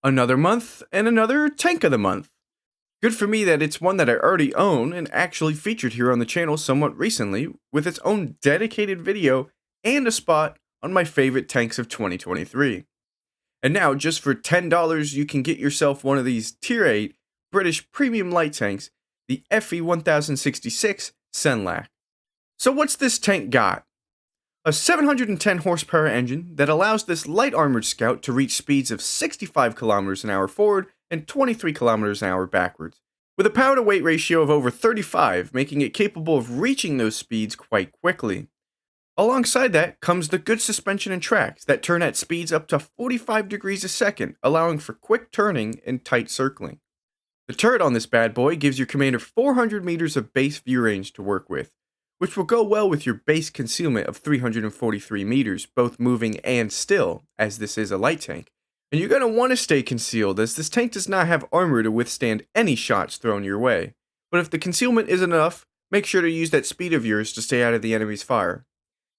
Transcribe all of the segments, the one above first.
Another month and another tank of the month. Good for me that it's one that I already own and actually featured here on the channel somewhat recently with its own dedicated video and a spot on my favorite tanks of 2023. And now, just for $10, you can get yourself one of these Tier 8 British premium light tanks, the FV1066 Senlac. So what's this tank got? A 710 horsepower engine that allows this light armored scout to reach speeds of 65 kilometers an hour forward and 23 kilometers an hour backwards, with a power to weight ratio of over 35, making it capable of reaching those speeds quite quickly. Alongside that comes the good suspension and tracks that turn at speeds up to 45 degrees a second, allowing for quick turning and tight circling. The turret on this bad boy gives your commander 400 meters of base view range to work with, which will go well with your base concealment of 343 meters, both moving and still, as this is a light tank. And you're going to want to stay concealed, as this tank does not have armor to withstand any shots thrown your way. But if the concealment isn't enough, make sure to use that speed of yours to stay out of the enemy's fire.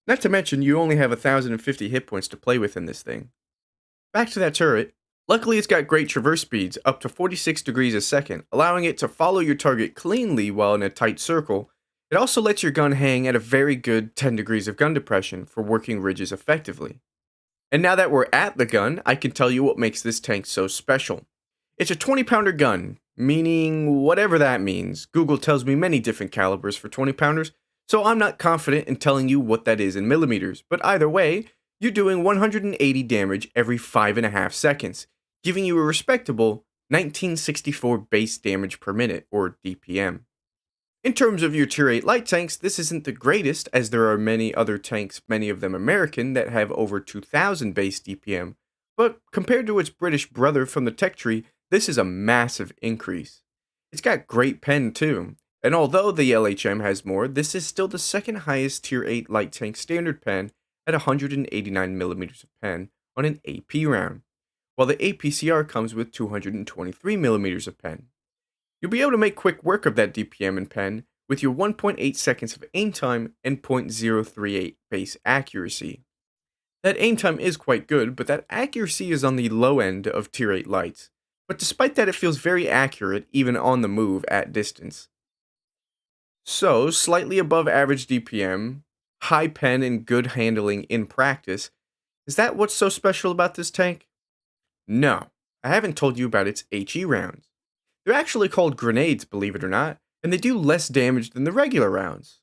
Not to mention, you only have 1,050 hit points to play with in this thing. Back to that turret. Luckily, it's got great traverse speeds, up to 46 degrees a second, allowing it to follow your target cleanly while in a tight circle. It also lets your gun hang at a very good 10 degrees of gun depression for working ridges effectively. And now that we're at the gun, I can tell you what makes this tank so special. It's a 20-pounder gun, meaning whatever that means. Google tells me many different calibers for 20-pounders, so I'm not confident in telling you what that is in millimeters, but either way, you're doing 180 damage every 5.5 seconds, giving you a respectable 1964 base damage per minute, or DPM. In terms of your Tier 8 light tanks, this isn't the greatest, as there are many other tanks, many of them American, that have over 2,000 base DPM, but compared to its British brother from the tech tree, this is a massive increase. It's got great pen too, and although the LHM has more, this is still the second highest Tier 8 light tank standard pen at 189mm of pen on an AP round, while the APCR comes with 223mm of pen. You'll be able to make quick work of that DPM and pen with your 1.8 seconds of aim time and 0.038 base accuracy. That aim time is quite good, but that accuracy is on the low end of Tier 8 lights. But despite that, it feels very accurate even on the move at distance. So, slightly above average DPM, high pen and good handling in practice, is that what's so special about this tank? No, I haven't told you about its HE rounds. They're actually called grenades, believe it or not, and they do less damage than the regular rounds.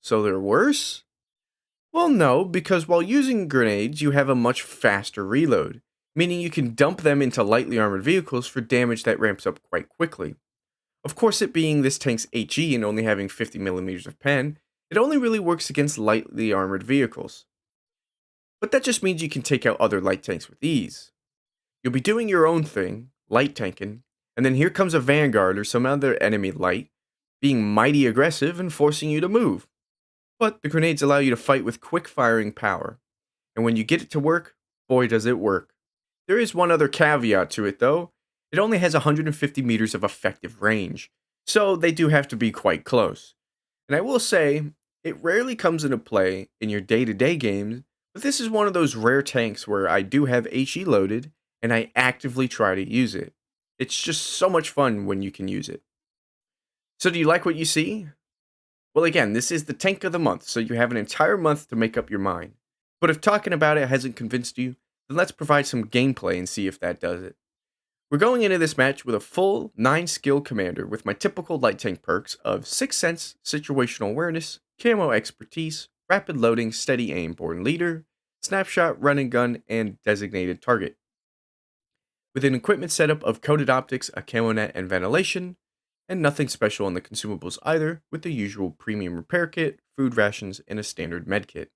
So they're worse? Well, no, because while using grenades, you have a much faster reload, meaning you can dump them into lightly armored vehicles for damage that ramps up quite quickly. Of course, it being this tank's HE and only having 50mm of pen, it only really works against lightly armored vehicles. But that just means you can take out other light tanks with ease. You'll be doing your own thing, light tanking, and then here comes a vanguard or some other enemy light, being mighty aggressive and forcing you to move. But the grenades allow you to fight with quick firing power, and when you get it to work, boy does it work. There is one other caveat to it though. It only has 150 meters of effective range, so they do have to be quite close. And I will say, it rarely comes into play in your day-to-day games, but this is one of those rare tanks where I do have HE loaded, and I actively try to use it. It's just so much fun when you can use it. So do you like what you see? Well, again, this is the tank of the month, so you have an entire month to make up your mind. But if talking about it hasn't convinced you, then let's provide some gameplay and see if that does it. We're going into this match with a full 9-skill commander with my typical light tank perks of 6 Sense, Situational Awareness, Camo Expertise, Rapid Loading, Steady Aim, Born Leader, Snapshot, Run and Gun, and Designated Target. With an equipment setup of coated optics, a camo net, and ventilation, and nothing special on the consumables either, with the usual premium repair kit, food rations, and a standard med kit.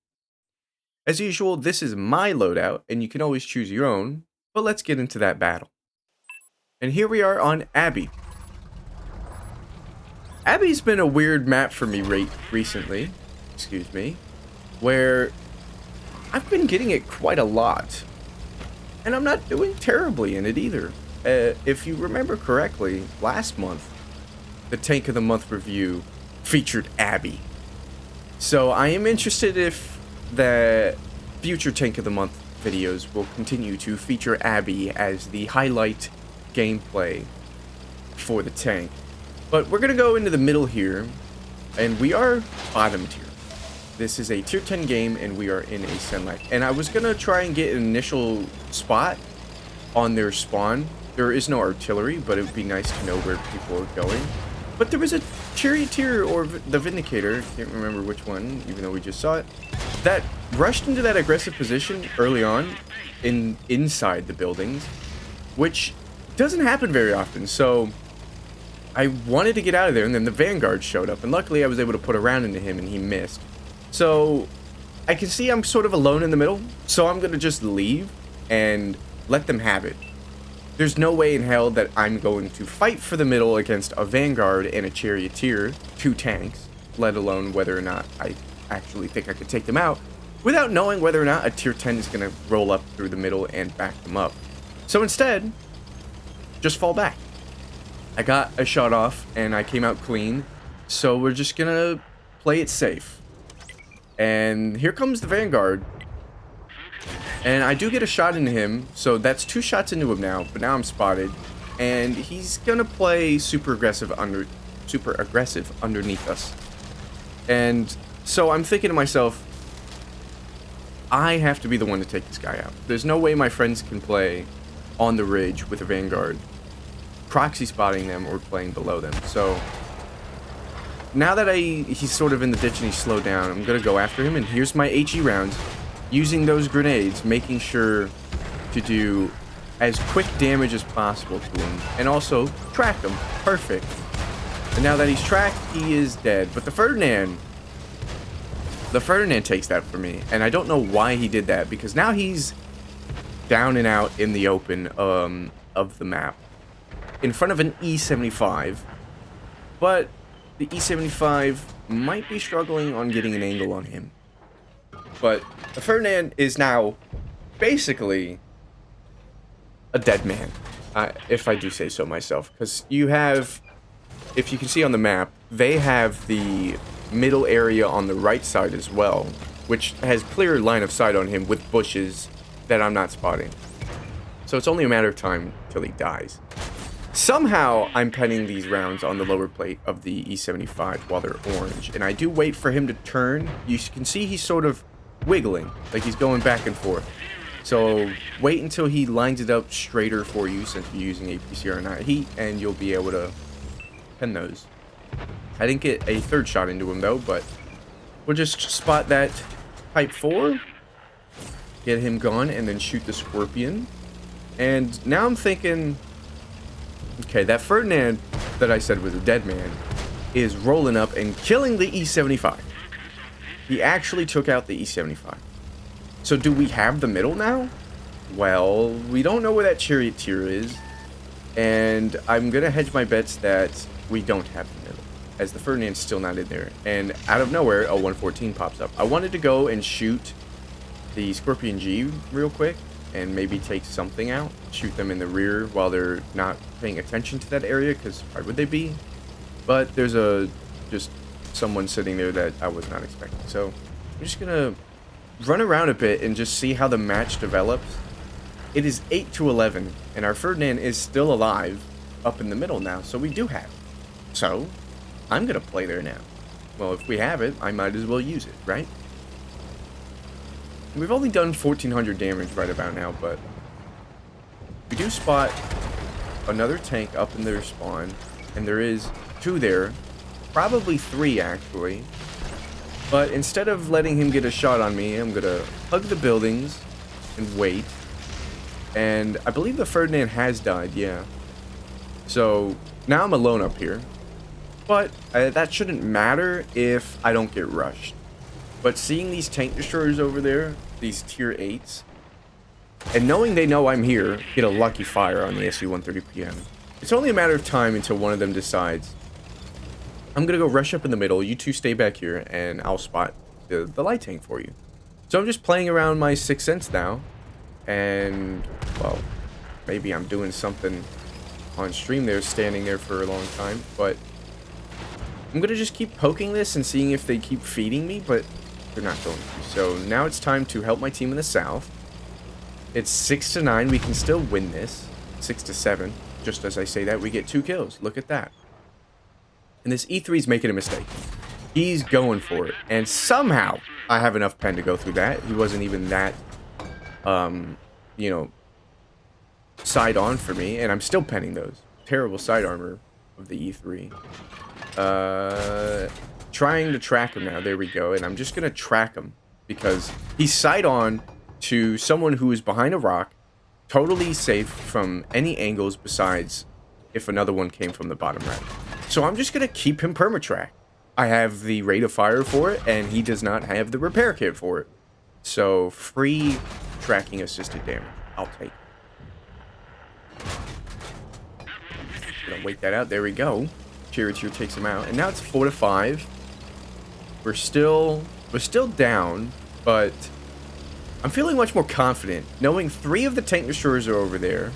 As usual, this is my loadout, and you can always choose your own, but let's get into that battle. And here we are on Abbey. Abbey's been a weird map for me recently, where I've been getting it quite a lot. And I'm not doing terribly in it either. If you remember correctly, last month, the Tank of the Month review featured Abbey. So I am interested if the future Tank of the Month videos will continue to feature Abby as the highlight gameplay for the tank. But we're gonna go into the middle here, and we are bottom tier. This is a tier 10 game, and we are in a Senlac. And I was gonna try and get an initial spot on their spawn. There is no artillery, but it would be nice to know where people are going. But there was a charioteer, or the Vindicator, can't remember which one, even though we just saw it, that rushed into that aggressive position early on inside the buildings, which doesn't happen very often. So I wanted to get out of there, and then the Vanguard showed up, and luckily I was able to put a round into him, and he missed. So I can see I'm sort of alone in the middle, so I'm gonna just leave and let them have it. There's no way in hell that I'm going to fight for the middle against a Vanguard and a Charioteer, 2 tanks, let alone whether or not I actually think I could take them out, without knowing whether or not a tier 10 is going to roll up through the middle and back them up. So instead, just fall back. I got a shot off and I came out clean, so we're just going to play it safe. And here comes the Vanguard. And I do get a shot into him, so that's 2 shots into him now, but now I'm spotted. And he's gonna play super aggressive underneath us. And so I'm thinking to myself, I have to be the one to take this guy out. There's no way my friends can play on the ridge with a Vanguard, proxy spotting them or playing below them. So now that he's sort of in the ditch and he's slowed down, I'm gonna go after him, and here's my HE rounds. Using those grenades, making sure to do as quick damage as possible to him, and also track him. Perfect. And now that he's tracked, he is dead. But the Ferdinand takes that for me, and I don't know why he did that, because now he's down and out in the open of the map, in front of an E75. But the E75 might be struggling on getting an angle on him. But the Ferdinand is now basically a dead man, if I do say so myself. Because you have, if you can see on the map, they have the middle area on the right side as well, which has clear line of sight on him with bushes that I'm not spotting. So it's only a matter of time till he dies. Somehow I'm penning these rounds on the lower plate of the E75 while they're orange, and I do wait for him to turn. You can see he's sort of wiggling, like he's going back and forth. So wait until he lines it up straighter for you, since you're using APC or not heat, and you'll be able to pen those. I didn't get a 3rd shot into him though, but we'll just spot that Type 4, get him gone, and then shoot the Scorpion. And now I'm thinking, okay, that Ferdinand that I said was a dead man is rolling up and killing the E75. He actually took out the E75. So do we have the middle now? Well, we don't know where that Charioteer is, and I'm gonna hedge my bets that we don't have the middle, as the Ferdinand's still not in there. And out of nowhere, a 114 pops up. I wanted to go and shoot the Scorpion G real quick, and maybe take something out, shoot them in the rear while they're not paying attention to that area, because why would they be? But there's just someone sitting there that I was not expecting. So I'm just gonna run around a bit and just see how the match develops. It is 8-11, and our Ferdinand is still alive up in the middle now, so we do have it. So I'm gonna play there now. Well, if we have it, I might as well use it, right? We've only done 1400 damage right about now, but we do spot another tank up in their spawn, and there is 2 there, probably 3 actually. But instead of letting him get a shot on me, I'm gonna hug the buildings and wait. And I believe the Ferdinand has died, yeah. So now I'm alone up here, but that shouldn't matter if I don't get rushed. But seeing these tank destroyers over there, these tier 8s, and knowing they know I'm here, get a lucky fire on the SU-130PM. It's only a matter of time until one of them decides, I'm gonna go rush up in the middle, you 2 stay back here, and I'll spot the light tank for you. So I'm just playing around my 6th sense now, and, well, maybe I'm doing something on stream there, standing there for a long time, but I'm gonna just keep poking this and seeing if they keep feeding me, but they're not going to. So now it's time to help my team in the south. It's 6-9. We can still win this. 6-7. Just as I say that, we get 2 kills. Look at that. And this E3's making a mistake. He's going for it. And somehow, I have enough pen to go through that. He wasn't even that, you know, side on for me. And I'm still penning those. Terrible side armor of the E3. Trying to track him now. There we go. And I'm just going to track him. Because he's side on to someone who is behind a rock. Totally safe from any angles besides if another one came from the bottom right. So I'm just going to keep him permatrack. I have the rate of fire for it, and he does not have the repair kit for it. So free tracking assisted damage. I'll take it. Gonna wait that out. There we go. Charioteer takes him out. And now it's 4-5. We're still down, but I'm feeling much more confident knowing 3 of the tank destroyers are over there.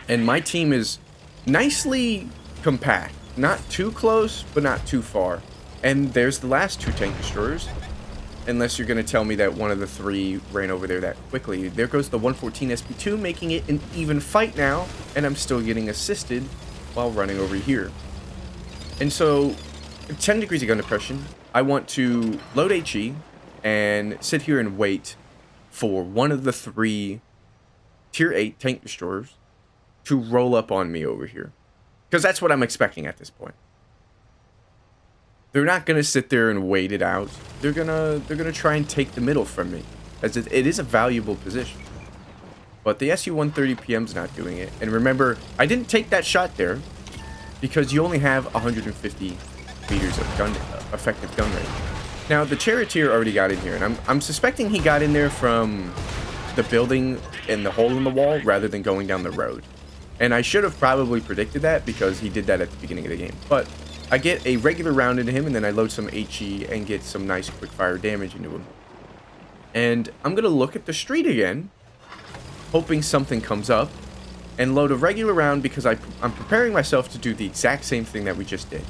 And my team is nicely compact. Not too close, but not too far. And there's the last 2 tank destroyers. Unless you're going to tell me that one of the 3 ran over there that quickly. There goes the 114 SP2, making it an even fight now. And I'm still getting assisted while running over here. And so, 10 degrees of gun depression. I want to load HE and sit here and wait for one of the 3 tier 8 tank destroyers to roll up on me over here. Because that's what I'm expecting at this point. They're not going to sit there and wait it out. They're gonna try and take the middle from me, as it is a valuable position. But the SU-130 PM's not doing it. And remember, I didn't take that shot there because you only have 150 meters of effective gun range. Now, the Charioteer already got in here, and I'm suspecting he got in there from the building and the hole in the wall rather than going down the road. And I should have probably predicted that because he did that at the beginning of the game. But I get a regular round into him, and then I load some HE and get some nice quick fire damage into him. And I'm going to look at the street again, hoping something comes up, and load a regular round because I'm preparing myself to do the exact same thing that we just did.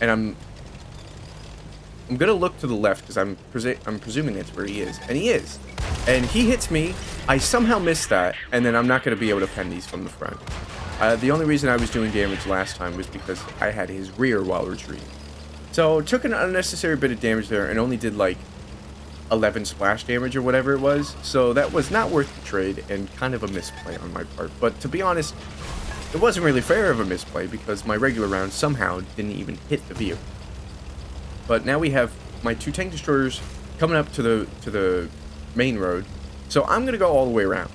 And I'm going to look to the left because I'm presuming that's where he is. And he is. And he hits me. I somehow missed that. And then I'm not going to be able to pen these from the front. The only reason I was doing damage last time was because I had his rear while retreating. So took an unnecessary bit of damage there and only did like 11 splash damage or whatever it was. So that was not worth the trade and kind of a misplay on my part. But to be honest, it wasn't really fair of a misplay because my regular round somehow didn't even hit the vehicle. But now we have my 2 tank destroyers coming up to the main road. So I'm going to go all the way around.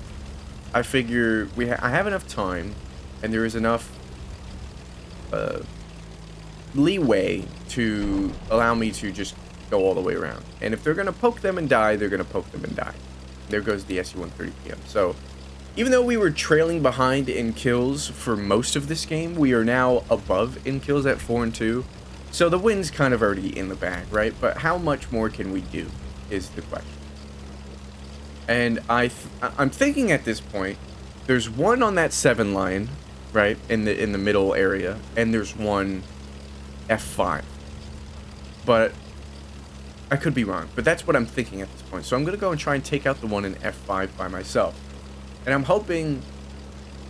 I figure I have enough time and there is enough leeway to allow me to just go all the way around. And if they're going to poke them and die, they're going to poke them and die. There goes the SU-130 PM. So even though we were trailing behind in kills for most of this game, we are now above in kills at 4-2. So the win's kind of already in the bag, right? But how much more can we do is the question. And I'm thinking at this point, there's one on that 7 line, right, in the middle area, and there's one F5. But I could be wrong, but that's what I'm thinking at this point. So I'm going to go and try and take out the one in F5 by myself. And I'm hoping,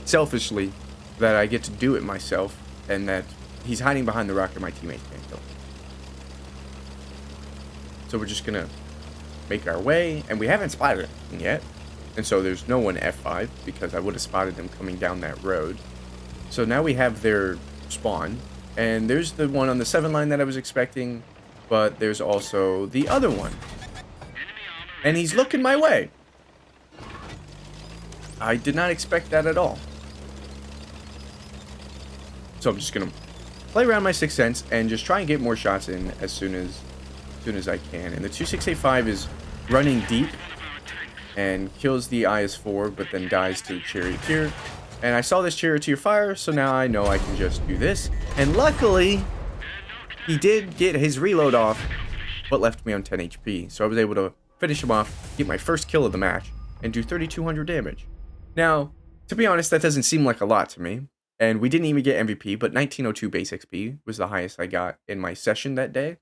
selfishly, that I get to do it myself, and that he's hiding behind the rock and my teammates can't kill him. So we're just going to make our way, and we haven't spotted anything yet. And so there's no one F5, because I would have spotted them coming down that road. So now we have their spawn, and there's the one on the 7 line that I was expecting, but there's also the other one. And he's looking my way. I did not expect that at all. So I'm just going to play around my 6th sense and just try and get more shots in as soon as I can. And the 2685 is running deep and kills the IS-4, but then dies to the Charioteer. And I saw this Charioteer fire, so now I know I can just do this. And luckily, he did get his reload off, but left me on 10 HP. So I was able to finish him off, get my first kill of the match, and do 3,200 damage. Now, to be honest, that doesn't seem like a lot to me. And we didn't even get MVP, but 1902 base XP was the highest I got in my session that day.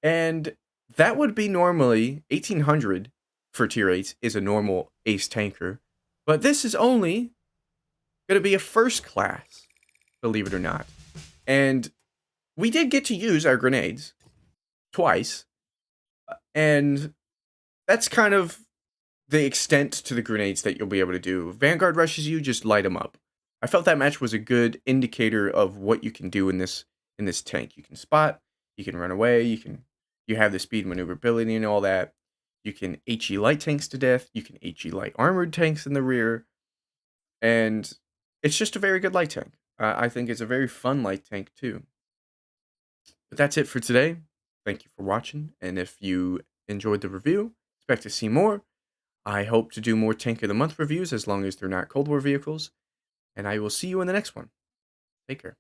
And that would be normally 1,800 for tier 8s is a normal ace tanker. But this is only going to be a first class, believe it or not. And we did get to use our grenades twice. And that's kind of the extent to the grenades that you'll be able to do. Vanguard rushes you, just light them up. I felt that match was a good indicator of what you can do in this tank. You can spot, you can run away, you have the speed maneuverability and all that. You can HE light tanks to death, you can HE light armored tanks in the rear, and it's just a very good light tank. I think it's a very fun light tank too. But that's it for today. Thank you for watching, and if you enjoyed the review, expect to see more. I hope to do more Tank of the Month reviews as long as they're not Cold War vehicles, and I will see you in the next one. Take care.